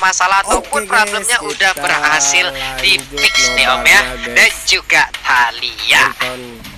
masalah ataupun problemnya udah berhasil di fix nih Om ya. Dan juga Thalia.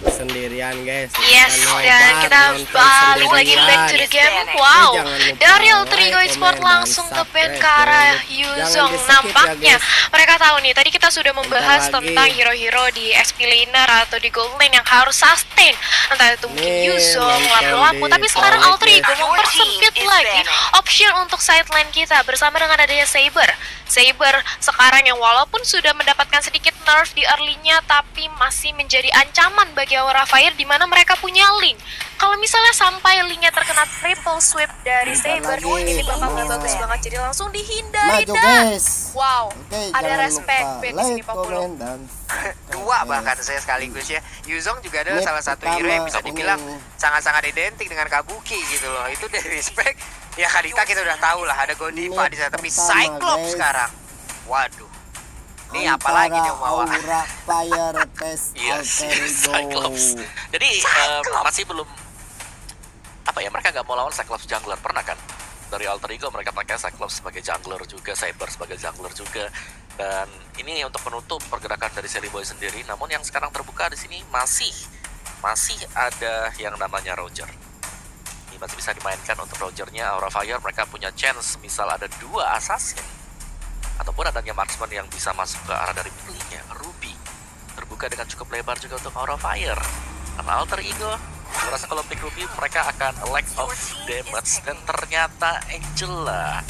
Sendirian guys. Yes, dan kita balik lagi back to the game. Wow, dari Alter Ego Esports langsung nge-ban ke arah Yuzong. Nampaknya mereka tahu nih, tadi kita sudah membahas tentang hero-hero di SP laner atau di gold lane yang harus sustain. Entah itu mungkin Yuzong, lapu-lapu. Tapi sekarang Alter Ego mempersempit lagi option untuk side lane kita bersama dengan adanya Saber. Saber sekarang yang walaupun sudah mendapatkan sedikit nerf di early-nya, tapi masih menjadi ancaman bagi Aura Fire di mana mereka punya Link. Kalau misalnya sampai Link-nya terkena triple sweep dari Saber, ini bakal nggak bagus banget. Jadi langsung dihindari dah. Wow, ada respect back di sini Populo. Dua bahkan saya sekaligus ya. Yuzong juga adalah salah satu hero yang bisa dibilang sangat-sangat identik dengan Kabuki gitu loh. Itu dari respect. Ya Kadita kita udah tahu lah ada Godiva di sana, tapi Cyclops sekarang. Waduh. Ini apalagi nih Umawa? Yes, Cyclops. Jadi masih belum apa ya, mereka nggak mau lawan Cyclops jungler, pernah kan? Dari Alter Ego mereka pakai Cyclops sebagai jungler juga, Saber sebagai jungler juga. Dan ini untuk menutup pergerakan dari Silly Boy sendiri. Namun yang sekarang terbuka di sini masih ada yang namanya Roger. Ini masih bisa dimainkan untuk Rogernya. Aura Fire mereka punya chance misal ada 2 assassin ataupun adanya marksman yang bisa masuk ke arah dari pilihnya. Ruby terbuka dengan cukup lebar juga untuk Aura Fire. Karena Alter Ego merasa kalau pick Ruby mereka akan lack of damage. Dan ternyata Angela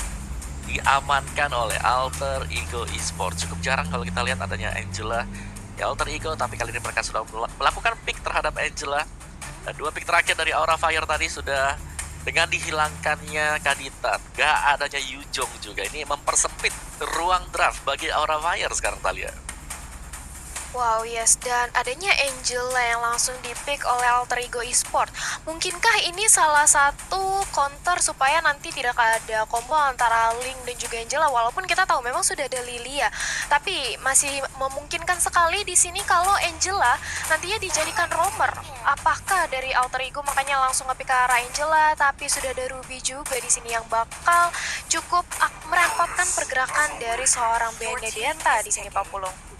diamankan oleh Alter Ego Esports. Cukup jarang kalau kita lihat adanya Angela di Alter Ego, tapi kali ini mereka sudah melakukan pick terhadap Angela. Dan 2 pick terakhir dari Aura Fire tadi sudah dengan dihilangkannya Kadita, gak adanya Yuzong juga. Ini mempersempit ruang draft bagi Aura Fire sekarang, Thalia. Wow, yes, dan adanya Angela yang langsung di-pick oleh Alter Ego Esports. Mungkinkah ini salah satu counter supaya nanti tidak ada combo antara Link dan juga Angela, walaupun kita tahu memang sudah ada Lilia, tapi masih memungkinkan sekali di sini kalau Angela nantinya dijadikan roamer. Apakah dari Alter Ego makanya langsung nge-pick ke arah Angela, tapi sudah ada Ruby juga di sini yang bakal cukup merepotkan pergerakan dari seorang Benedetta di sini Pak Pulung.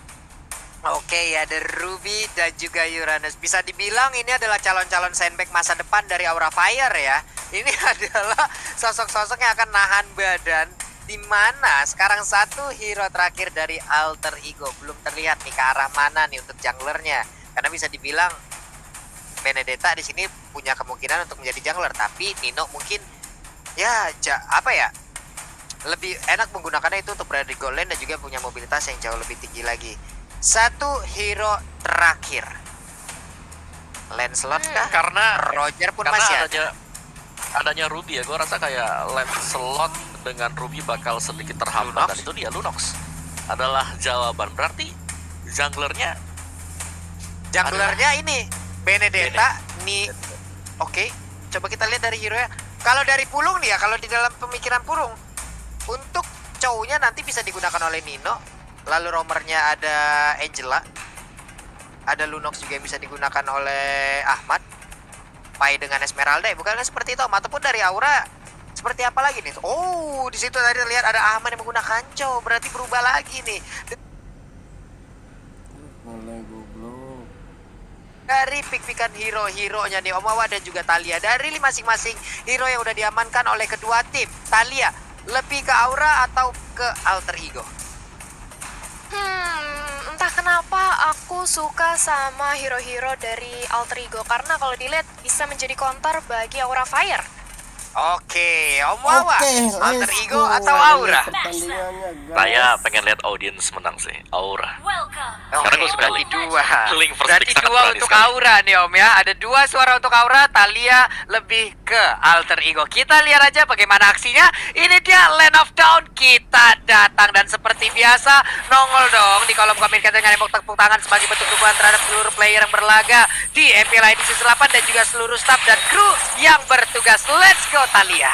Oke, ada Ruby dan juga Uranus. Bisa dibilang ini adalah calon-calon sandbag masa depan dari Aura Fire ya. Ini adalah sosok-sosok yang akan nahan badan. Di mana sekarang satu hero terakhir dari Alter Ego belum terlihat nih ke arah mana nih untuk junglernya. Karena bisa dibilang Benedetta di sini punya kemungkinan untuk menjadi jungler, tapi Nino mungkin ya lebih enak menggunakannya itu untuk berada di gold lane dan juga punya mobilitas yang jauh lebih tinggi lagi. Satu hero terakhir, Lancelot kah? Karena Roger pun masih adanya Ruby ya, gue rasa kayak Lancelot dengan Ruby bakal sedikit terhambat. Dan itu dia Lunox adalah jawaban. Berarti junglernya ini Benedetta nih. Oke, coba kita lihat dari hero ya. Kalau dari Pulung nih ya, kalau di dalam pemikiran Pulung, untuk cowoknya nanti bisa digunakan oleh Nino. Lalu roamernya ada Angela, ada Lunox juga yang bisa digunakan oleh Ahmad. Pai dengan Esmeralda ya, bukannya seperti itu. Ataupun dari Aura seperti apa lagi nih? Oh, di situ tadi terlihat ada Ahmad yang menggunakan Cho, berarti berubah lagi nih. Dari pick-pickan hero-heronya nih Omawa dan juga Thalia, dari masing-masing hero yang udah diamankan oleh kedua tim. Thalia lebih ke Aura atau ke Alter Ego? Entah kenapa aku suka sama hero-hero dari Alter Ego, karena kalau dilihat bisa menjadi counter bagi Aura Fire. Oke, Om Wawa, Alter Ego atau Aura? Saya pengen lihat audiens menang sih, Aura. Sekarang gue sudah Link first berarti pick sangat dua berani untuk sekali. Aura nih Om ya. Ada 2 suara untuk Aura, Thalia lebih ke Alter Ego. Kita lihat aja bagaimana aksinya. Ini dia Land of Dawn, kita datang dan seperti biasa nongol dong di kolom komen kita dengan tepuk tangan sebagai bentuk dukungan terhadap seluruh player yang berlaga di MPL ID Season 8 dan juga seluruh staff dan kru yang bertugas. Let's go Thalia.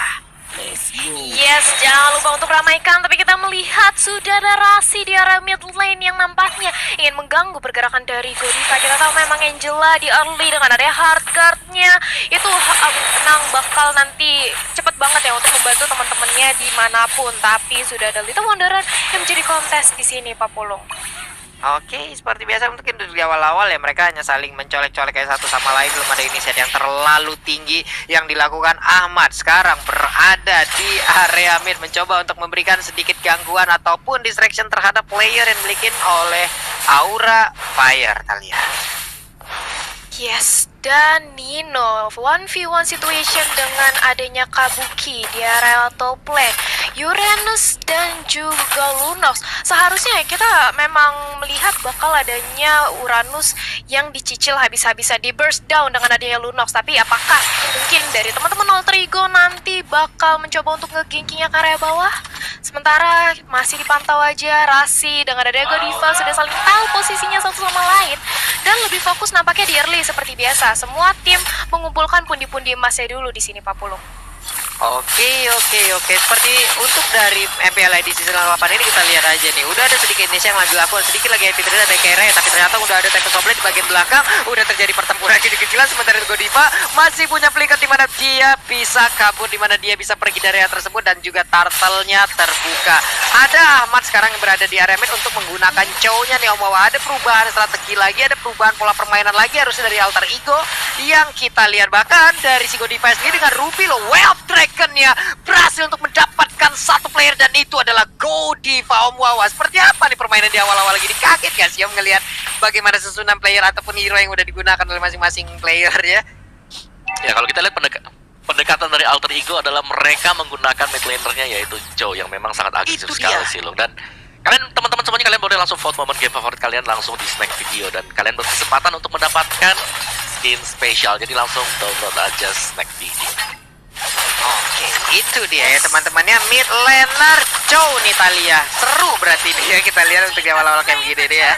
Yes, jangan lupa untuk ramaikan. Tapi kita melihat sudah ada Rasi di area mid lane yang nampaknya ingin mengganggu pergerakan dari Godiva. Kita tahu memang Angela di early dengan adanya hard guard-nya itu menang bakal nanti cepet banget ya untuk membantu teman-temannya dimanapun. Tapi sudah ada Little Wanderer yang menjadi kontes di sini, Pak Pulung. Oke, seperti biasa mungkin di awal-awal ya mereka hanya saling mencolek-colek kayak satu sama lain. Belum ada inisiatif yang terlalu tinggi yang dilakukan. Ahmad sekarang berada di area mid mencoba untuk memberikan sedikit gangguan ataupun distraction terhadap player yang dimiliki oleh Aura Fire. Kita lihat. Yes, dan Nino 1v1 situation dengan adanya Kabuki di area top lane, Uranus dan juga Lunox. Seharusnya kita memang melihat bakal adanya Uranus yang dicicil habis-habisan di burst down dengan adanya Lunox. Tapi apakah mungkin dari teman-teman Alter Ego nanti bakal mencoba untuk nge-gankingnya ke area bawah? Sementara masih dipantau aja Rasi dengan adanya Godiva sudah saling tahu posisinya satu sama lain dan lebih fokus nampaknya di early seperti biasa. Semua tim mengumpulkan pundi-pundi emasnya dulu di sini, Pak Pulung. Oke. Seperti untuk dari MPL di season 8 ini kita lihat aja nih. Udah ada sedikit Indonesia yang lagi lakukan, sedikit lagi happy trade ada kere, tapi ternyata udah ada Tempest Oblate di bagian belakang. Udah terjadi pertempuran kecil-kecilan, sementara itu Godiva masih punya flicker di mana dia bisa kabur, di mana dia bisa pergi dari area tersebut dan juga turtle-nya terbuka. Ada Ahmad sekarang yang berada di area mid untuk menggunakan chow-nya nih Om Wawa. Ada perubahan strategi lagi, ada perubahan pola permainan lagi harusnya dari Alter Ego yang kita lihat. Bahkan dari si Godiva sendiri dengan Ruby loh, Wave Dragon-nya berhasil untuk mendapatkan satu player dan itu adalah Godiva. Om Wawa, seperti apa nih permainan di awal-awal lagi? Kaget gak sih Om ngelihat bagaimana susunan player ataupun hero yang udah digunakan oleh masing-masing player ya? Ya kalau kita lihat pendekatan dari Alter Ego adalah mereka menggunakan mid laner-nya yaitu Joe yang memang sangat agresif sekali sih loh. Dan kalian teman-teman semuanya kalian boleh langsung vote momen game favorit kalian langsung di snack video dan kalian berkesempatan untuk mendapatkan skin spesial. Jadi langsung download aja snack video. Oke, itu dia ya teman-temannya mid laner Chow nih Talia. Seru berarti ini ya kita lihat untuk awal-awal kayak begini deh ya.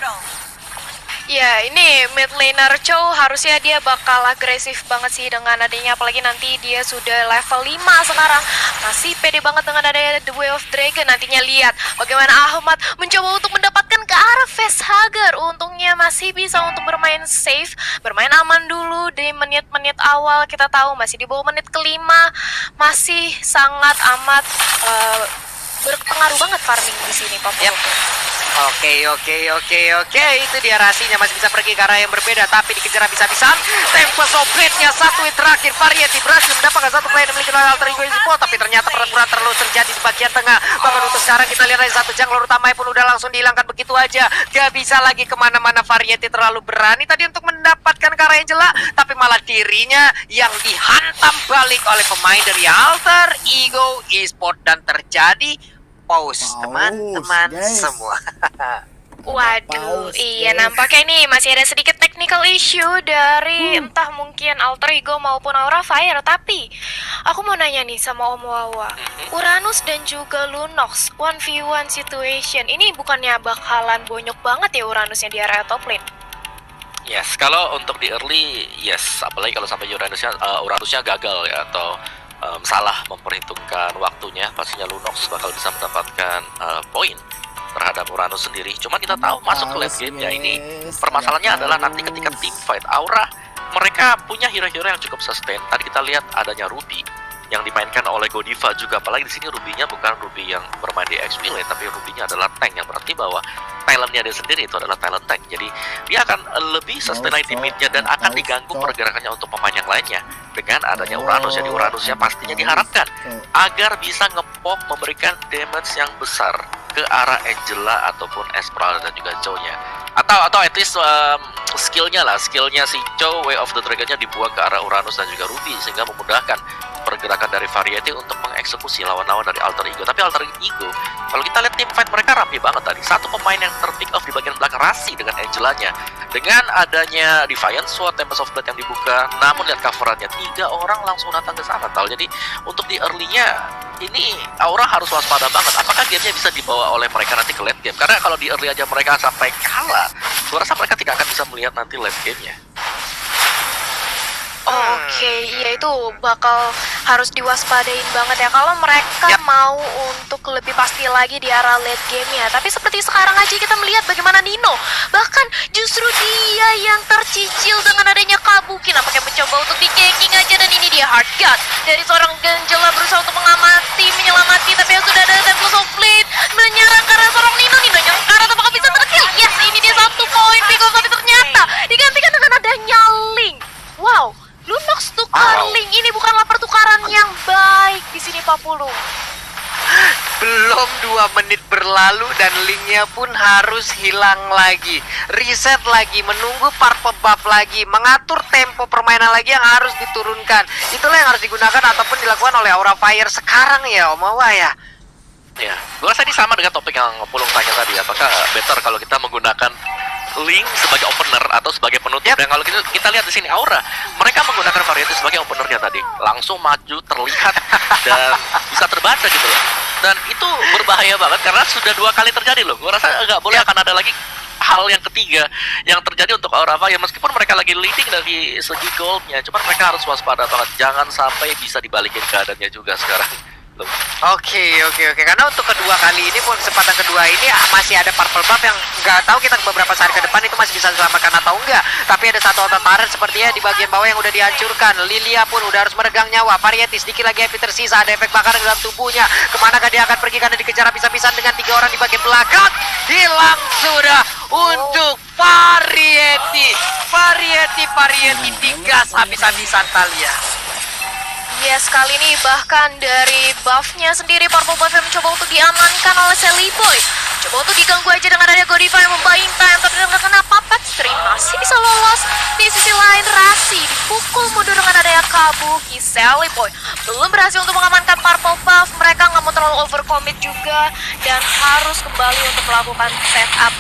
Ya, ini mid laner Chow harusnya dia bakal agresif banget sih dengan adanya, apalagi nanti dia sudah level 5 sekarang. Masih pede banget dengan adanya The Way of Dragon. Nantinya lihat bagaimana Ahmad mencoba untuk mendapatkan ke arah facehugger. Untungnya masih bisa untuk bermain safe, bermain aman dulu di menit-menit awal. Kita tahu masih di bawah menit kelima, masih sangat amat berpengaruh banget farming di sini, Pop. Yep. Oke, itu dia Rasinya masih bisa pergi ke arah yang berbeda tapi dikejar habis-habisan. Tempest Oblate-nya satu hit terakhir, Variety berhasil mendapatkan satu player yang dimiliki oleh Alter Ego Esports, tapi ternyata pertempuran terus terjadi di bagian tengah. Bahkan untuk sekarang kita lihat ada satu jungler utamanya pun udah langsung dihilangkan begitu aja. Gak bisa lagi kemana-mana, Variety terlalu berani tadi untuk mendapatkan ke arah Angela, tapi malah dirinya yang dihantam balik oleh pemain dari Alter Ego Esports dan terjadi pause teman-teman semua. Waduh, iya nampaknya ini masih ada sedikit technical issue dari entah mungkin Alter Ego maupun Aura Fire. Tapi aku mau nanya nih sama Om Wawa, Uranus dan juga Lunox 1v1 situation ini bukannya bakalan bonyok banget ya Uranusnya di area top lane? Yes, kalau untuk di early, yes, apalagi kalau sampai Uranusnya gagal ya atau salah memperhitungkan waktunya, pastinya Lunox bakal bisa mendapatkan poin terhadap Uranus sendiri. Cuma kita tahu masuk ke late game ya ini permasalahannya adalah nanti ketika team fight Aura mereka punya hero-hero yang cukup sustain. Tadi kita lihat adanya Ruby yang dimainkan oleh Godiva juga, apalagi di sini Ruby-nya bukan Ruby yang bermain di XP lane, tapi Ruby-nya adalah tank, yang berarti bahwa talentnya dia sendiri itu adalah talent tank. Jadi dia akan lebih sustain ultimate-nya dan akan diganggu pergerakannya untuk pemain yang lainnya dengan adanya Uranus. Jadi Uranusnya pastinya diharapkan agar bisa ngepop memberikan damage yang besar ke arah Angela ataupun Esmeralda dan juga Chow-nya, atau at least skillnya si Chow Way of the Dragon-nya dibuang ke arah Uranus dan juga Ruby sehingga memudahkan pergerakan dari Variety untuk mengeksekusi lawan-lawan dari Alter Ego. Tapi Alter Ego, kalau kita lihat tim fight mereka rapi banget tadi. Satu pemain yang terpick off di bagian belakang Rasi dengan Angela-nya. Dengan adanya Defiant Sword, Tempest of Blood yang dibuka, namun lihat coverannya 3 orang langsung datang ke sana tal. Jadi untuk di early-nya ini Aura harus waspada banget. Apakah gamenya bisa dibawa oleh mereka nanti ke late game? Karena kalau di early aja mereka sampai kalah, gua rasa mereka tidak akan bisa melihat nanti late game-nya. Oke, iya itu bakal harus diwaspadain banget ya kalau mereka mau untuk lebih pasti lagi di arah late game ya. Tapi seperti sekarang aja kita melihat bagaimana Nino bahkan justru dia yang tercicil dengan adanya Kabuki, nampaknya mencoba untuk di-ganking aja, dan ini dia hard cut dari seorang Angela berusaha untuk menyelamati, tapi yang sudah ada Temples of Blade menyerang ke arah seorang Nino nyerang ke arah, apakah bisa terkill? Yes, ini dia 1 poin Pickles, tapi ternyata digantikan dengan adanya Link. Wow, Lunox tukar Link, ini bukanlah pertukaran yang baik di sini Pak Pulu. Belum 2 menit berlalu dan linknya pun harus hilang lagi. Reset lagi, menunggu purple buff lagi, mengatur tempo permainan lagi yang harus diturunkan. Itulah yang harus digunakan ataupun dilakukan oleh Aura Fire sekarang ya Om Awa ya. Ya, gue rasa ini sama dengan topik yang Pulung tanya tadi. Apakah better kalau kita menggunakan Link sebagai opener atau sebagai penutup? Dan kalau kita lihat di sini Aura, mereka menggunakan variety sebagai openernya tadi, langsung maju terlihat dan bisa terbaca gitu loh. Dan itu berbahaya banget karena sudah 2 kali terjadi loh. Gue rasa nggak boleh akan ada lagi hal yang ketiga yang terjadi untuk Aura Fire, meskipun mereka lagi leading dari segi goldnya, cuman mereka harus waspada banget, jangan sampai bisa dibalikin keadaannya juga sekarang. Oke. Karena untuk kedua kali ini pun kesempatan kedua ini masih ada purple buff yang nggak tahu kita beberapa saat ke depan itu masih bisa diselamatkan atau enggak. Tapi ada satu auto turret sepertinya di bagian bawah yang udah dihancurkan. Lilia pun udah harus meregang nyawa. Variety sedikit lagi happy tersisa, ada efek bakar dalam tubuhnya. Kemanakah dia akan pergi karena dikejar habis-habisan dengan 3 orang di bagian belakang. Hilang sudah untuk Variety digas habis-habisan Talia. Yes, kali ini bahkan dari buffnya sendiri, purple buff yang mencoba untuk diamankan oleh Sally Boy. Coba untuk diganggu aja dengan adanya Godiva yang membaying time, tapi dengan kena Puppet Stream masih bisa lolos. Di sisi lain, Rasi dipukul mundur dengan adanya Kabuki. Sally Boy belum berhasil untuk mengamankan purple buff. Mereka nggak mau terlalu overcommit juga dan harus kembali untuk melakukan setup.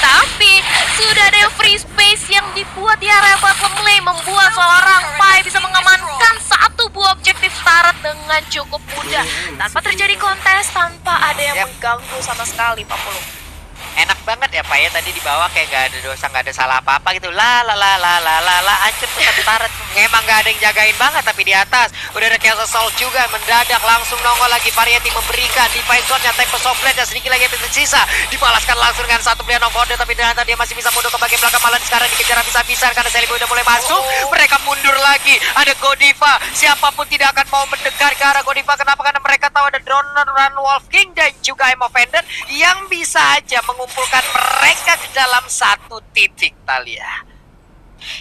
Tapi sudah ada free space yang dibuat di area bottom lane, membuat seorang Pai bisa mengamankan 1 buah objektif turret dengan cukup mudah tanpa terjadi kontes, tanpa ada yang mengganggu sama sekali Pak Pulu. Enak banget ya Pak ya, tadi di bawah kayak nggak ada dosa, nggak ada salah apa-apa gitu. Hancur tuh satu turret. Emang nggak ada yang jagain banget, tapi di atas udah ada Chaos Assault juga mendadak langsung nongol lagi. Variety memberikan Divine Sword-nya, Tempest of Blade dan sedikit lagi yang tersisa dibalaskan langsung dengan 1 pilihan of order, tapi ternyata dia masih bisa mundur ke bagian belakang, malah sekarang dikejar habis-habisan karena Sally Boy udah mulai masuk. Mereka mundur lagi, ada Godiva, siapapun tidak akan mau mendekat ke arah Godiva. Kenapa? Karena mereka tahu ada Droner, Run Wolf King dan juga I'm Offended yang bisa aja mengumpulkan mereka ke dalam 1 titik Talia.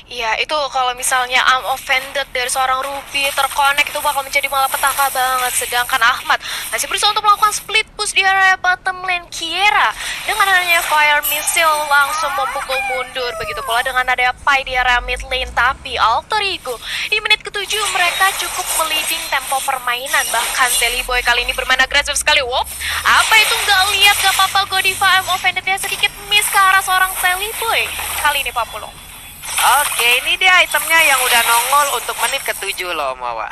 Iya, itu kalau misalnya I'm Offended dari seorang Ruby terkonek itu bakal menjadi malapetaka banget. Sedangkan Ahmad masih berusaha untuk melakukan split push di area bottom lane. Kiera dengan adanya Fire Missile langsung memukul mundur. Begitu pula dengan adanya Pai di area mid lane. Tapi Alter Ego di menit ke-7 mereka cukup meliding tempo permainan. Bahkan Sally Boy kali ini bermain agresif sekali. Wow, apa itu nggak lihat gak apa-apa, Godiva I'm Offended-nya sedikit miss ke arah seorang Sally Boy. Kali ini Pak Pulung. Oke, ini dia itemnya yang udah nongol untuk menit ke-7 loh Mawa.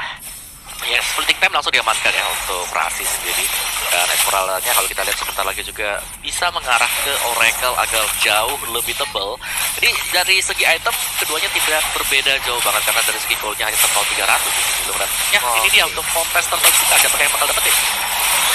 Ya, splitting time langsung diamankan ya untuk Rasi sendiri. Dan emeraldnya kalau kita lihat sebentar lagi juga bisa mengarah ke Oracle agak jauh lebih tebal. Jadi dari segi item keduanya tidak berbeda jauh banget karena dari segi goldnya hanya terpaut 300 gitu. Ya, ini dia untuk kontes tertentu kita siapa yang bakal dapetin.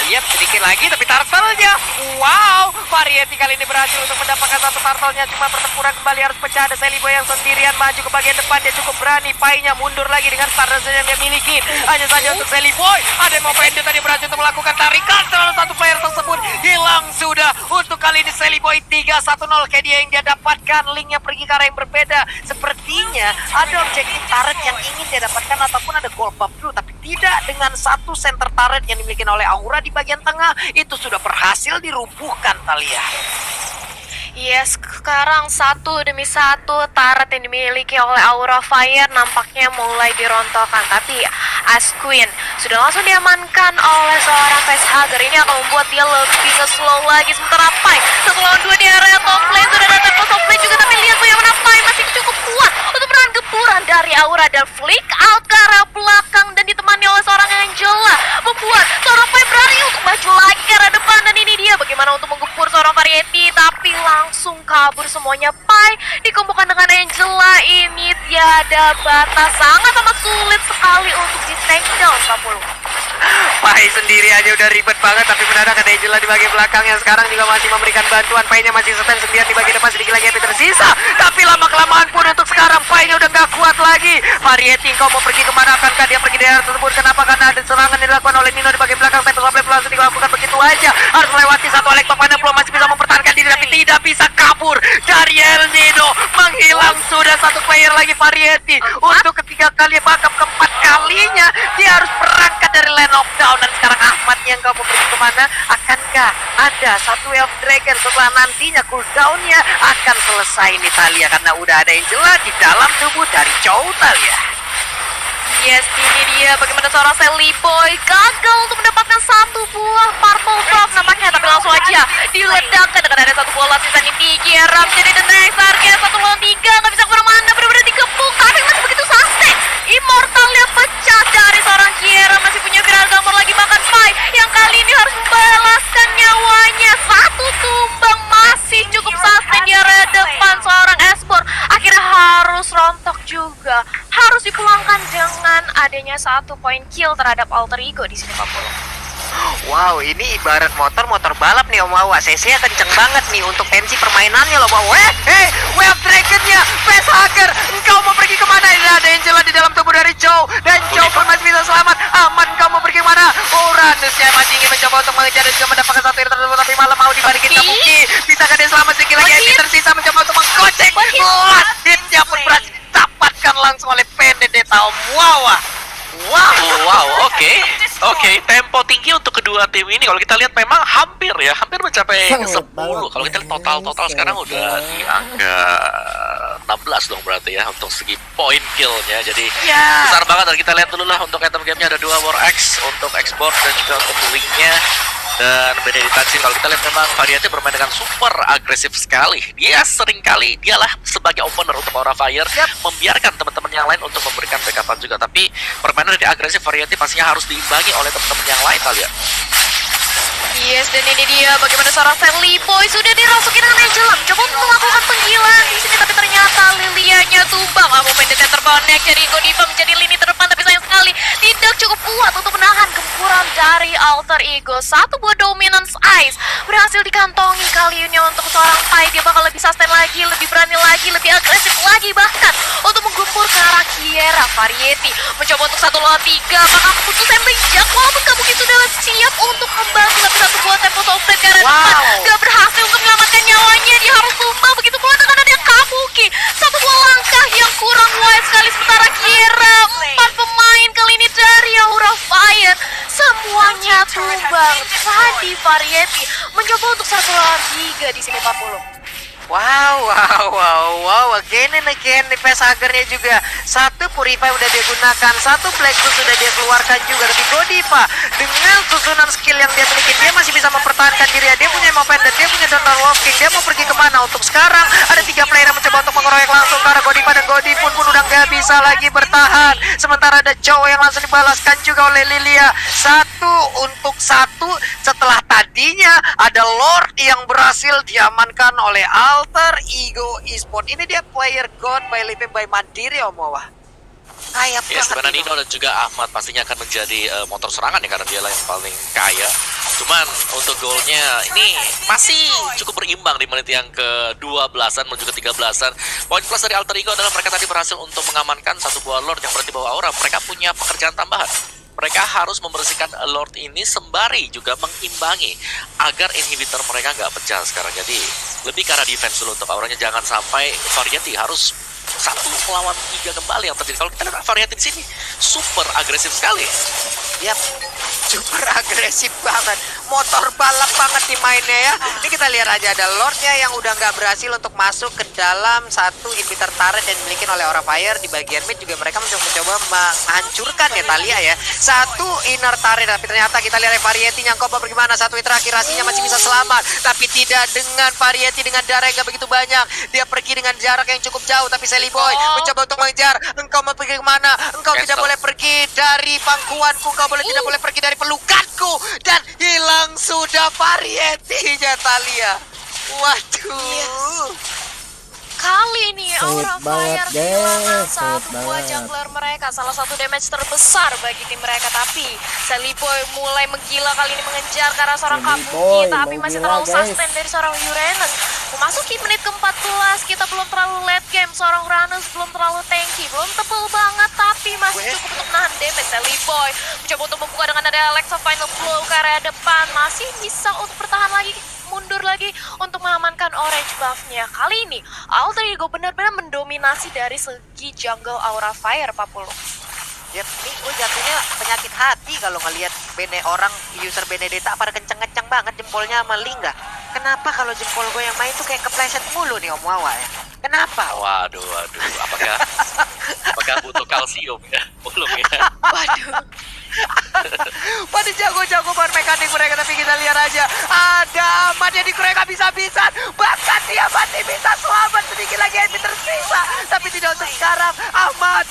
Yap, sedikit lagi tapi turtle-nya. Wow, Variety kali ini berhasil untuk mendapatkan 1 turtle-nya. Cuma pertempuran kembali harus pecah. Ada Sally Boy yang sendirian maju ke bagian depan. Dia cukup berani. Pai-nya mundur lagi dengan stardust yang dia miliki. Hanya saja untuk Sally Boy. Ada yang mau pendek tadi berhasil untuk melakukan tarikan. Salah 1 player tersebut hilang sudah. Untuk kali ini Sally Boy 3-1-0. Kayak dia yang dia dapatkan. Linknya pergi ke arah yang berbeda. Sepertinya ada objektif turret yang ingin dia dapatkan ataupun ada gold buff dulu. Tapi tidak dengan 1 center turret yang dimiliki oleh Aura di bagian tengah. Itu sudah berhasil dirumpuhkan Talia. Yes, sekarang 1 demi 1 turret yang dimiliki oleh Aura Fire nampaknya mulai dirontokkan. Tapi Asquin sudah langsung diamankan oleh seorang facehugger. Ini akan membuat dia lebih nge-slow lagi. Sementara Pai 1 lawan 2 di area top lane. Sudah ada tempo top lane juga, tapi lihat bagaimana Pai masih cukup kuat untuk menahan gempuran dari Aura dan flick out ke arah belakang dan ditemani oleh seorang Angela, membuat seorang Pai berlari untuk maju lagi ke arah depan. Dan ini dia bagaimana untuk menggempur seorang Variety, tapi langsung kabur semuanya. Pai dikumpulkan dengan Angela. ini tiada batas, sangat amat sulit sekali untuk di take down 40. Pai sendiri aja udah ribet banget, tapi mendadak ada Angela di bagian belakang yang sekarang juga masih memberikan bantuan. Painya masih stand sendirian di bagian depan, sedikit lagi Happy tersisa. Tapi lama-kelamaan pun untuk sekarang Painya udah gak kuat lagi. Variety, kau mau pergi kemana? Akankah dia pergi dari arah tersebut? Kenapa? Karena ada serangan yang dilakukan oleh Nino di bagian belakang. Tapi sampai langsung dilakukan begitu aja. Harus melewati satu Alex Papana, belum masih bisa mempertahankan diri, tapi tidak bisa kabur dari El Nino. Menghilang sudah satu player lagi Variety. Untuk ketiga kali, bahkan keempat kalinya dia harus berangkat dari Land of Down. Dan sekarang Ahmad yang kau mau pergi kemana? Akankah ada satu Elf Dragon setelah nantinya cooldownnya akan selesai nih Talia, karena udah ada Angela di dalam tubuh dari Chow Talia. Yes, ini dia bagaimana seorang Sally Boy gagal untuk mendapatkan satu buah purple drop nampaknya, tapi langsung aja diledakkan dengan ada satu bola sisa di Geram. Jadi the next target 1 lawan 3, nggak bisa kemana-mana, benar-benar dikepung, tapi masih begitu sustain. Immortalnya pecah dari seorang Geram, masih punya viral gambar lagi makan Pai yang kali ini harus membalaskan nyawanya. Satu tumbang masih cukup sustain di area depan seorang Esbor, akhirnya harus rontok juga, harus dipulangkan dengan adanya 1 poin kill terhadap Alter Ego di sini 40. Wow, ini ibarat motor balap nih Om Wawa. CC kenceng banget nih untuk MC permainannya loh Wawa. Wave Dragon-nya, Facehugger, engkau mau pergi kemana? Ini ada Angela di dalam tubuh dari Chow, dan Chow pun masih bisa selamat. Aman, kau mau pergi kemana? Uranusnya masih ingin mencoba untuk mengejar dan juga mendapatkan satu hit tersebut, tapi malah mau dibalikin ke Muki. Bisakah dia selamat? Sedikit lagi Happy tersisa mencoba untuk menggocek. Last hit-nya pun berhasil didapatkan langsung oleh Vendetta Om Wawa. Oke, tempo tinggi untuk kedua tim ini. Kalau kita lihat memang hampir mencapai 10. Kalau kita lihat total sekarang udah di angka 16 dong berarti ya untuk segi poin killnya. Jadi besar banget. Dan kita lihat dulu lah untuk item gamenya ada 2 War X untuk export dan juga untuk wingnya. Dan Beneditansi, kalau kita lihat memang Variety bermain dengan super agresif sekali. Dia seringkali dialah sebagai opener untuk Aura Fire, membiarkan teman-teman yang lain untuk memberikan backupan juga. Tapi permainan dari agresif Variety pastinya harus diimbangi oleh teman-teman yang lain kali ya. Yes, dan ini dia bagaimana seorang Sally Boy sudah dirasukin dengan Angela, coba untuk melakukan penggilaan di sini, tapi ternyata Lilianya tumbang. Pendeta terkonek, jadi Godiva menjadi lini terdepan, tapi sayang sekali tidak cukup kuat untuk menahan gempuran dari Alter Ego. Satu buah Dominance Ice berhasil dikantongi kali ini untuk seorang Pai. Dia bakal lebih sustain lagi, lebih berani lagi, lebih agresif lagi bahkan untuk menggempur ke arah Kiera. Variety mencoba untuk 1 lawan 3, apakah keputusan bijak walaupun Kabuki sudah siap untuk membantu, tapi satu buah tempo softplate ke arah depan gak berhasil untuk menyelamatkan nyawanya. Dia harus tumbang begitu pula dengan ada Kabuki. Satu buah langkah yang kurang wise sekali, sementara Kiera 4 pemain kali ini dari Aura Fire semuanya tumbang. Tadi Variety mencoba untuk 1 lawan 3 di sini 40. Wow, again and again nih Facehugger-nya juga. 1 Purify udah dia gunakan, 1 Black Blue sudah dia keluarkan juga. Tapi Godiva dengan susunan skill yang dia miliki, dia masih bisa mempertahankan diri. Dia punya Movement dan dia punya Donor Walking. Dia mau pergi kemana? Untuk sekarang ada 3 player yang mencoba untuk mengeroyok langsung ke arah Godiva, dan Godiva pun udah nggak bisa lagi bertahan. Sementara ada Chow yang langsung dibalaskan juga oleh Lilia. 1 untuk 1 setelah tadinya ada Lord yang berhasil diamankan oleh Alter Ego Esport. Ini dia player god by living by mandiri Om Wawa. Kayak sebenarnya Nino dan juga Ahmad pastinya akan menjadi motor serangan ya, karena dia lah yang paling kaya. Cuman untuk golnya ini masih cukup berimbang di menit yang ke-12an menuju ke-13an. Poin plus dari Alter Ego adalah mereka tadi berhasil untuk mengamankan 1 buah Lord yang berarti bahwa Aura mereka punya pekerjaan tambahan. Mereka harus membersihkan Lord ini sembari juga mengimbangi agar inhibitor mereka nggak pecah sekarang. Jadi lebih ke arah defense dulu untuk Auranya, jangan sampai Variety harus 1 lawan 3 kembali yang terjadi. Kalau kita lihat Variety di sini super agresif sekali. Yap, super agresif banget, motor balap banget di mainnya ya. Ini kita lihat aja ada Lordnya yang udah nggak berhasil untuk masuk ke dalam 1 inhibitor turret yang dimiliki oleh Aura Fire. Di bagian mid juga mereka mencoba menghancurkan ya Talia ya. 1 inner turret, tapi ternyata kita lihat Variety yang coba bagaimana. 1 hit terakhir aslinya masih bisa selamat, tapi tidak dengan Variety dengan darah yang gak begitu banyak. Dia pergi dengan jarak yang cukup jauh, tapi Sally Boy mencoba untuk mengejar. Engkau mau pergi kemana? Engkau tidak boleh pergi dari pangkuanku, engkau tidak boleh pergi dari pelukanku. Dan hilang sudah Variety-nya Talia. Waduh. kali ini Sengit Aura banget, Fire guys. kehilangan Sengit satu buah banget. jungler mereka, salah satu damage terbesar bagi tim mereka. Tapi Sally Boy mulai menggila kali ini mengejar ke arah seorang Sally Kabuki, Boy tapi masih menggila, terlalu guys. sustain dari seorang Uranus. Memasuki menit ke-14, kita belum terlalu late game, seorang Uranus belum terlalu tanky, belum tebel banget, tapi masih cukup untuk menahan damage. Sally Boy mencoba untuk membuka dengan ada Alexa Final Blow ke area depan, masih bisa untuk bertahan lagi, mundur lagi untuk mengamankan orange buff-nya. Kali ini Alter Ego benar-benar mendominasi dari segi jungle Aura Fire, Pak Pulu. Ya, ini gue jatuhnya penyakit hati kalau ngelihat orang user Benedetta pada kenceng-kenceng banget jempolnya sama Lingga. Kenapa kalau jempol gue yang main tuh kayak kepleset mulu nih Om Wawa ya? Kenapa? Waduh, apakah butuh kalsium ya? Belum ya? Waduh. Pada jago-jago banget mekanik mereka, tapi kita lihat aja ada Ahmad yang dikorek habis-habisan, bahkan dia masih bisa selamat, sedikit lagi HP tersisa, tapi tidak untuk sekarang. Ahmad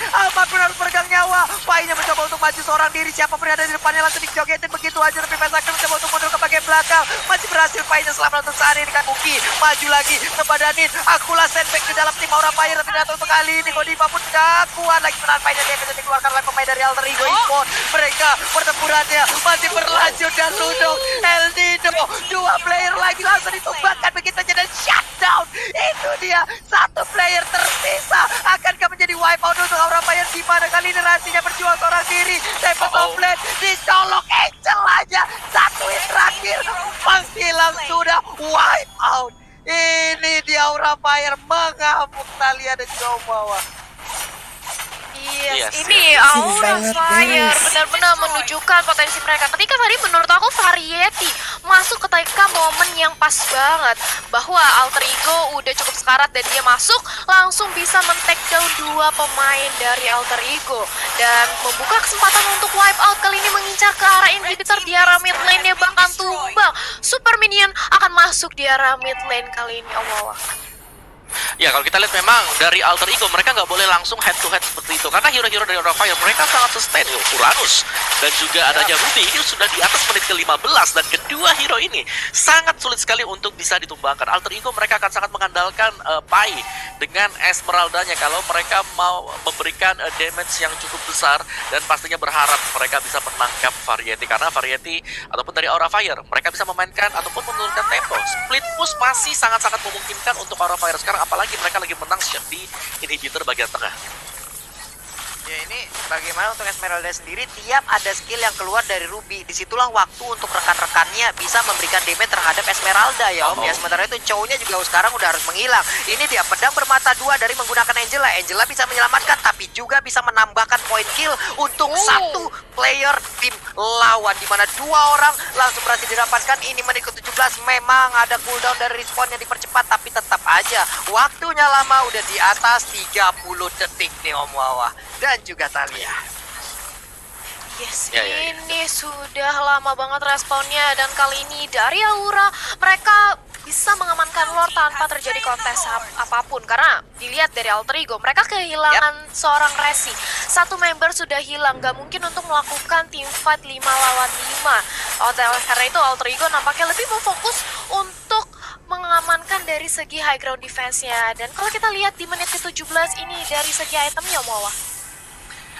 benar peregang nyawa. Painya mencoba untuk maju seorang diri, siapa pun yang ada di depannya langsung dijogetin begitu aja, tapi Pesaker mencoba untuk mundur ke bagian belakang, masih berhasil. Painya selamat untuk saat ini. Kabuki maju lagi ngebadanin Akula sandbag di dalam tim Aura Fire, tapi ternyata untuk kali ini Godiva pun tidak kuat lagi menahan Painya. Dia bisa dikeluarkan oleh pemain dari Alter Ego Esports. Mereka pertempurannya masih berlanjut dan Ludok El Nino, dua player lagi langsung ditumbangkan begitu aja dan shutdown. Itu dia, satu player tersisa. Akankah menjadi wipeout untuk Aura Fire? Di mana kali ini Rasinya berjuang seorang diri. Tempat offlane dicolok Angel aja. Satu hit terakhir menghilang, sudah wipeout. Ini dia Aura Fire mengamuk Talia dan Jomawa. Yes, Yes, ini yes. Aura Banget, Fire guys. benar-benar menunjukkan potensi mereka. Ketika tadi menurut aku Variety masuk ketika momen yang pas banget, bahwa Alter Ego udah cukup sekarat dan dia masuk langsung bisa men-take down dua pemain dari Alter Ego dan membuka kesempatan untuk wipe out. Kali ini mengincar ke arah inhibitor di arah mid lane-nya, bahkan tumbang. Super minion akan masuk di arah mid lane kali ini. Allah. Ya, kalau kita lihat memang dari Alter Ego mereka nggak boleh langsung head to head seperti itu karena hero-hero dari Aura Fire mereka sangat sustain. Uranus dan juga adanya Ruby ini sudah di atas menit ke-15 dan kedua hero ini sangat sulit sekali untuk bisa ditumbangkan. Alter Ego mereka akan sangat mengandalkan Pai dengan Esmeraldanya kalau mereka mau memberikan damage yang cukup besar dan pastinya berharap mereka bisa menangkap Variety karena Variety ataupun dari Aura Fire mereka bisa memainkan ataupun menurunkan tempo. Split push masih sangat-sangat memungkinkan untuk Aura Fire sekarang, apalagi mereka lagi menang di inhibitor bagian tengah. Ya, ini bagaimana untuk Esmeralda sendiri, tiap ada skill yang keluar dari Ruby, disitulah waktu untuk rekan-rekannya bisa memberikan damage terhadap Esmeralda ya Om. Ya, sementara itu cowoknya juga sekarang udah harus menghilang. Ini dia pedang bermata dua dari menggunakan Angela. Angela bisa menyelamatkan tapi juga bisa menambahkan point kill untuk satu player tim lawan, dimana dua orang langsung berhasil dirapaskan. Ini menit ke-17, memang ada cooldown dari respawn yang dipercepat, tapi tetap aja waktunya lama, udah di atas 30 detik nih Om Wawa dan juga Talia. Yes, Ya. ini sudah lama banget responnya dan kali ini dari Aura mereka bisa mengamankan lore tanpa terjadi kontes apapun karena dilihat dari Alter Ego mereka kehilangan seorang Resi, satu member sudah hilang, gak mungkin untuk melakukan team fight 5 lawan 5. Karena itu Alter Ego nampaknya lebih fokus untuk mengamankan dari segi high ground defense-nya. Dan kalau kita lihat di menit ke-17 ini dari segi itemnya Mawa.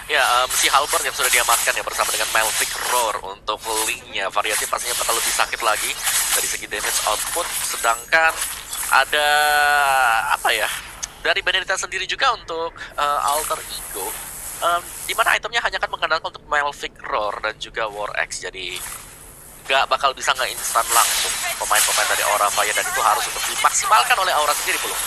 Ya, si Halberd yang sudah diamankan ya bersama dengan Melvic Roar untuk link-nya. Variety pastinya bakal lebih sakit lagi dari segi damage output. Sedangkan ada apa ya? Dari Benedetta sendiri juga untuk Alter Ego. Di mana itemnya hanya akan mengandalkan untuk Melvic Roar dan juga War Axe. Jadi nggak bakal bisa nge-instan langsung pemain-pemain dari Aura Fire, dan itu harus untuk dimaksimalkan oleh Aura sendiri belum.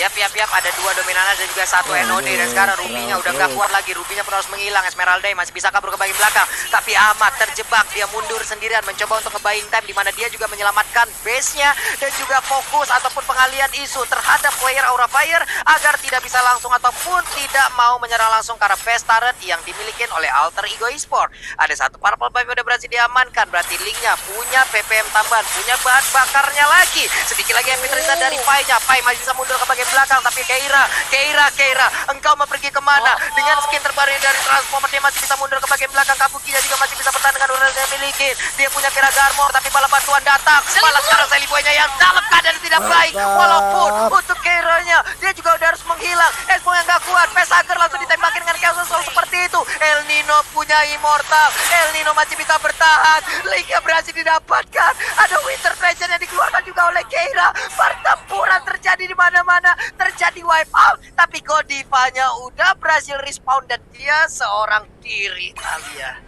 Yap, ada dua Dominanas dan juga satu NOD, dan sekarang Ruby-nya udah nggak kuat lagi. Ruby-nya pun harus menghilang. Esmeralda masih bisa kabur ke bagian belakang, tapi Ahmad terjebak, dia mundur sendirian mencoba untuk nge-buying time, di mana dia juga menyelamatkan base-nya dan juga fokus ataupun pengalian isu terhadap player Aura Fire agar tidak bisa langsung ataupun tidak mau menyerang langsung karena base turret yang dimiliki oleh Alter Ego Esports. Ada satu purple buff yang udah berhasil diamankan, berarti Link-nya punya PPM tambahan, punya bahan bakarnya lagi. Sedikit lagi yang tersisa dari Pai-nya. Pai masih bisa mundur ke bagian belakang, tapi Keira, engkau mau pergi kemana? Dengan skin terbaru dari Transformer, dia masih bisa mundur ke bagian belakang. Kabukinya juga masih bisa bertahan dengan urusan yang miliki. Dia punya Kira Garmor, tapi bala bantuan datang. Malah sekarang Sally Boy-nya yang dalam keadaan tidak baik. Walaupun untuk Keira-nya, dia dia juga udah harus menghilang. Esmo yang gak kuat, Pesager langsung ditembakin dengan Chaos Soul seperti itu. El Nino punya Immortal, El Nino masih bisa bertahan. Liga berhasil didapatkan. Ada Winter Treasure yang dikeluarkan juga oleh Keira. Pertempuran terjadi di mana-mana, terjadi wipe out. Tapi Godivanya udah berhasil respawn dan dia seorang diri, Talia.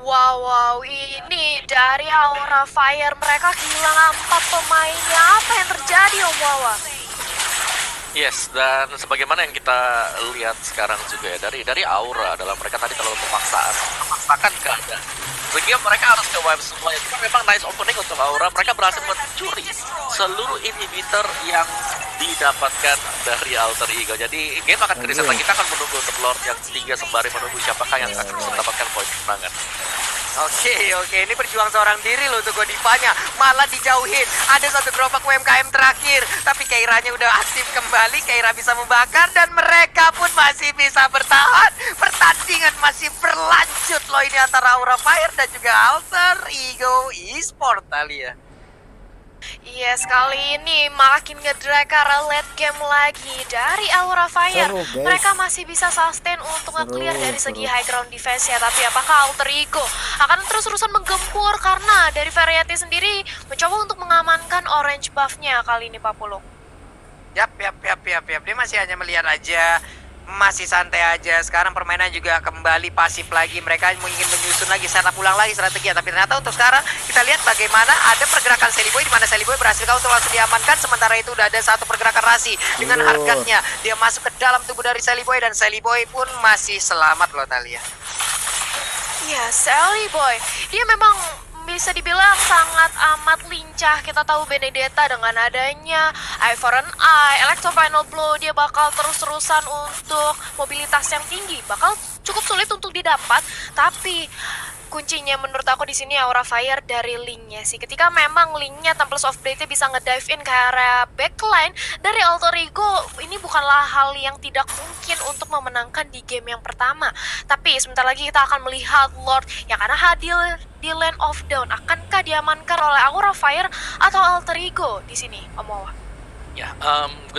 Wow, ini dari Aura Fire mereka kehilangan 4 pemainnya. Apa yang terjadi, Om Wawa? Yes, dan sebagaimana yang kita lihat sekarang juga ya dari Aura adalah mereka tadi terlalu memaksakan keadaan. Sehingga mereka harus ke wipe semuanya. Cuma memang nice opening untuk Aura, mereka berhasil mencuri seluruh inhibitor yang didapatkan dari Alter Ego. Jadi game akan krisis lagi, kita akan menunggu untuk Lord yang ketiga sembari menunggu siapakah yang akan bisa mendapatkan poin kemenangan. Oke, ini berjuang seorang diri loh untuk Godivanya. Malah dijauhin. Ada satu gerobak UMKM terakhir. Tapi Keiranya udah aktif kembali. Keira bisa membakar dan mereka pun masih bisa bertahan. Pertandingan masih berlanjut loh ini antara Aura Fire dan juga Alter Ego Esport, Talia. Yes, kali ini makin ngedrag ke arah late game lagi dari Aura Fire. Seru, guys. Mereka masih bisa sustain untuk nge-clear dari segi high ground defense ya. Tapi apakah Alter Ego akan terus-terusan menggempur? Karena dari Variety sendiri mencoba untuk mengamankan orange buff-nya kali ini, Pak Pulung. Yap. Dia masih hanya melihat aja. Masih santai aja. Sekarang permainan juga kembali pasif lagi. Mereka ingin menyusun lagi, setup ulang lagi strategi. Tapi ternyata untuk sekarang kita lihat bagaimana ada pergerakan Seliboy di mana Seliboy berhasil untuk langsung diamankan. Sementara itu udah ada satu pergerakan Rasi dengan harganya. Dia masuk ke dalam tubuh dari Seliboy dan Seliboy pun masih selamat loh, Talia. Ya, Seliboy. Dia memang bisa dibilang sangat amat lincah. Kita tahu Benedetta dengan adanya Eye for an Eye, Electro Final Blow, dia bakal terus-terusan untuk mobilitas yang tinggi. Bakal cukup sulit untuk didapat, tapi kuncinya menurut aku di sini Aura Fire dari linknya sih. Ketika memang linknya Templars of Blade bisa nge-dive in ke area backline dari Alter Ego, ini bukanlah hal yang tidak mungkin untuk memenangkan di game yang pertama. Tapi sebentar lagi kita akan melihat Lord yang akan hadir di Land of Dawn. Akankah diamankan oleh Aura Fire atau Alter Ego di sini, Om Wawa? Ya,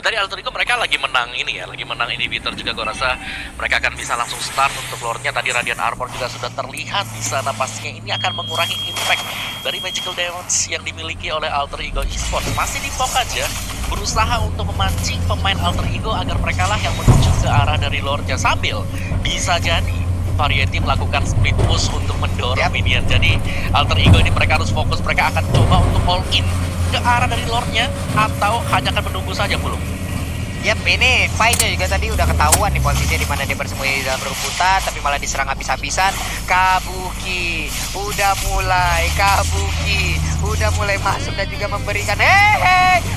dari Alter Ego mereka lagi menang ini ya, lagi menang inhibitor juga. Gue rasa mereka akan bisa langsung start untuk Lordnya. Tadi Radiant Armor juga sudah terlihat di sana. Pastinya ini akan mengurangi impact dari magical damage yang dimiliki oleh Alter Ego Esports. Masih di poke aja, berusaha untuk memancing pemain Alter Ego agar mereka lah yang menuju ke arah dari Lordnya. Sambil bisa jadi Variety melakukan split push untuk mendorong minion. Jadi Alter Ego ini mereka harus fokus, mereka akan coba untuk all in ke arah dari Lordnya atau hanya akan menunggu saja belum? Yap, ini Pai-nya juga tadi udah ketahuan nih posisinya di mana dia bersembunyi di dalam rumputan, tapi malah diserang habis-habisan. Kabuki udah mulai masuk dan juga memberikan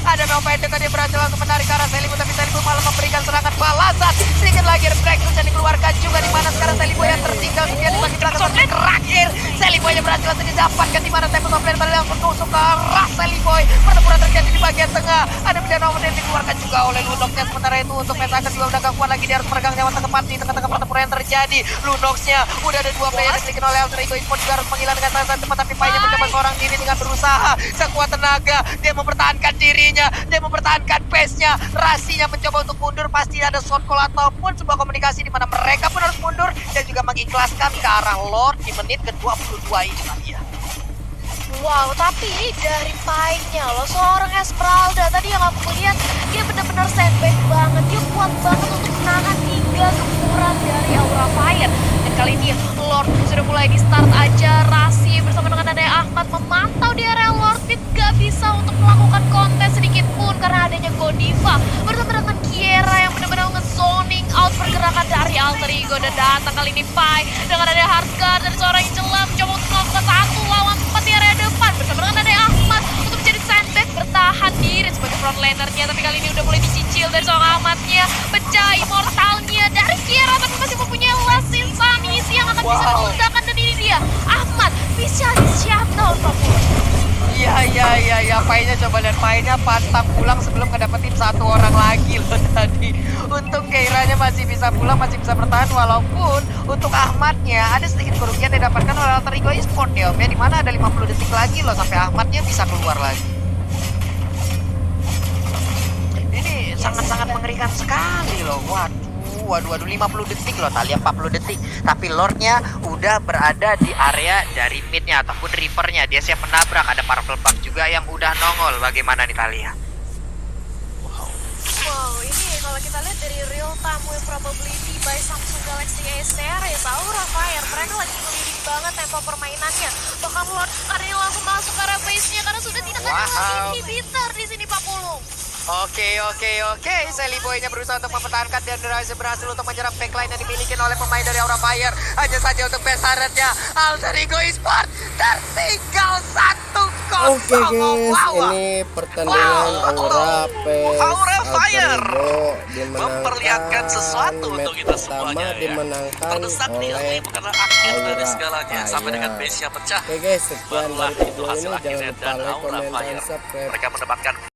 ada Nova Eden tadi berhasil langsung menarik ke arah Seliboy, tapi Seliboy malah memberikan serangan balasan. Sedikit lagi ada breakthrough yang dikeluarkan juga di mana sekarang Seliboy yang tertinggal dia di bagi belakang terakhir. Seliboy yang berhasil langsung didapatkan di mana Temple of Blade langsung tusuk ke arah Seliboy. Pertempuran terjadi di bagian tengah. Ada benda Nova Eden dikeluarkan juga oleh Lunox-nya. Sementara itu untuk Pesager juga udah gak kuat lagi, dia harus meregang nyawa tepat di tengah-tengah pertempuran yang terjadi. Lunox-nya udah ada 2 player yang dimiliki oleh Alter Ego Esports, juga harus menghilangkan dengan sangat cepat, tapi Pai-nya mencoba seorang diri dengan berusaha sekuat tenaga. Dia mempertahankan dirinya, dia mempertahankan pace-nya. Rasinya mencoba untuk mundur, pasti ada short call ataupun sebuah komunikasi di mana mereka pun harus mundur dan juga mengikhlaskan ke arah Lord di menit ke-22 ini, Talia. Wow, tapi dari Pai-nya loh, seorang Esmeralda tadi yang aku lihat dia benar-benar sandbag banget, dia kuat banget untuk menahan 3 gempuran dari Aura Fire. Dan kali ini Lord sudah mulai di start aja. Rasi bersama dengan adanya Ahmad memantau di area Lord Pit, gak bisa untuk melakukan kontes sedikit pun karena adanya Godiva bersama dengan Kiera yang benar-benar nge-zoning out pergerakan dari Alter Ego. Dan datang kali ini Pai dengan adanya Hardguard dan seorang yang jelas mencoba untuk melakukan 1 lawan 4 di area depan bersama dengan adanya Ahmad untuk menjadi sandbag bertahan diri sebagai frontlanernya. Tapi kali ini udah mulai dicicil dari seorang Ahmadnya, pecah immortalnya dari Kiera, tapi masih mempunyai last insanity yang akan bisa meledakan. Dan ini dia Ahmad bisa di shutdown, Pak. Iya, Pai-nya coba lihat, Pai-nya pantang pulang sebelum ngedapetin 1 orang lagi loh tadi. Untuk Keiranya masih bisa pulang, masih bisa bertahan, walaupun untuk Ahmadnya ada sedikit kerugian yang didapatkan oleh Alter Ego Esports ya, Om, ya, di mana ada 50 detik lagi loh sampai Ahmadnya bisa keluar lagi. Ini sangat-sangat mengerikan sekali loh. Waduh, 50 detik loh, Talia 40 detik. Tapi Lordnya udah berada di area dari midnya ataupun Reapernya. Dia siap menabrak, ada Purple Buff juga yang udah nongol. Bagaimana nih Talia? Wow, ini kalau kita lihat dari real time win probability by Samsung Galaxy A series Aura Fire, mereka lagi ngeliding banget tempo permainannya. Bahkan Lord Karin langsung masuk ke area base-nya karena sudah tidak ada lagi inhibitor di sini Pak Pulung. Oke. Sally Boy-nya berusaha untuk mempertahankan dan berhasil untuk menyerang backline yang dimiliki oleh pemain dari Aura Fire. Hanya saja untuk best Harretnya Alter Ego Esports tertinggal 1-0. Oke guys, ini pertandingan Aura Fire dimenangkan. memperlihatkan sesuatu Match untuk kita pertama semuanya ya. dimenangkan Terdesak di oleh early karena akhir dari Aura segalanya sampai dengan Fire. base-nya pecah. Oke guys, sekian Barulah dari itu video hasil ini. Jangan akhirnya lupa dan like, Aura komen, dan Fire subscribe. mereka mendapatkan